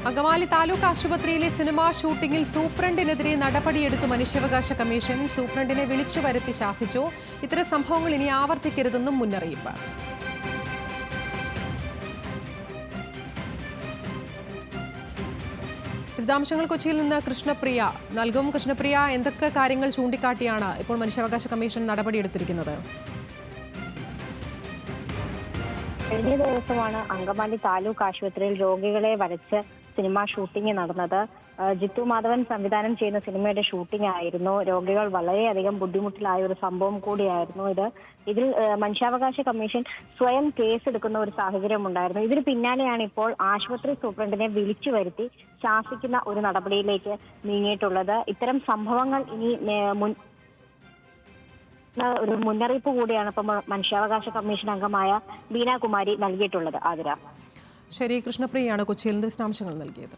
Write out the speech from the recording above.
അങ്കമാലി താലൂക്ക് ആശുപത്രിയിലെ സിനിമാ ഷൂട്ടിംഗിൽ സൂപ്രണ്ടിനെതിരെ നടപടിയെടുത്തു മനുഷ്യാവകാശ കമ്മീഷൻ. സൂപ്രണ്ടിനെ വിളിച്ചു വരുത്തി ശാസിച്ചു. ഇത്തരം സംഭവങ്ങൾ ഇനി ആവർത്തിക്കരുതെന്നും മുന്നറിയിപ്പ്. വിശദാംശങ്ങൾ കൊച്ചിയിൽ നിന്ന് കൃഷ്ണപ്രിയ നൽകും. കൃഷ്ണപ്രിയ, എന്തൊക്കെ കാര്യങ്ങൾ ചൂണ്ടിക്കാട്ടിയാണ് ഇപ്പോൾ മനുഷ്യാവകാശ കമ്മീഷൻ നടപടിയെടുത്തിരിക്കുന്നത്? കഴിഞ്ഞ ദിവസമാണ് അങ്കമാലി താലൂക്ക് ആശുപത്രിയിൽ രോഗികളെ വരച്ച് സിനിമ ഷൂട്ടിംഗ് നടന്നത്. ജിത്തു മാധവൻ സംവിധാനം ചെയ്യുന്ന സിനിമയുടെ ഷൂട്ടിംഗ് ആയിരുന്നു. രോഗികൾ വളരെയധികം ബുദ്ധിമുട്ടിലായ ഒരു സംഭവം കൂടിയായിരുന്നു ഇതിൽ മനുഷ്യാവകാശ കമ്മീഷൻ സ്വയം കേസെടുക്കുന്ന ഒരു സാഹചര്യം ഉണ്ടായിരുന്നു. ഇതിന് പിന്നാലെയാണ് ഇപ്പോൾ ആശുപത്രി സൂപ്രണ്ടിനെ വിളിച്ചു വരുത്തി ശാസിക്കുന്ന ഒരു നടപടിയിലേക്ക് നീങ്ങിയിട്ടുള്ളത്. ഇത്തരം സംഭവങ്ങൾ ഇനി ഒരു മുന്നറിയിപ്പ് കൂടിയാണ് ഇപ്പം മനുഷ്യാവകാശ കമ്മീഷൻ അംഗമായ ബീന കുമാരി നൽകിയിട്ടുള്ളത്. ആതിര. ശരി, കൃഷ്ണപ്രിയയാണ് കൊച്ചിയിൽ നിന്ന് വിശദാംശങ്ങൾ നൽകിയത്.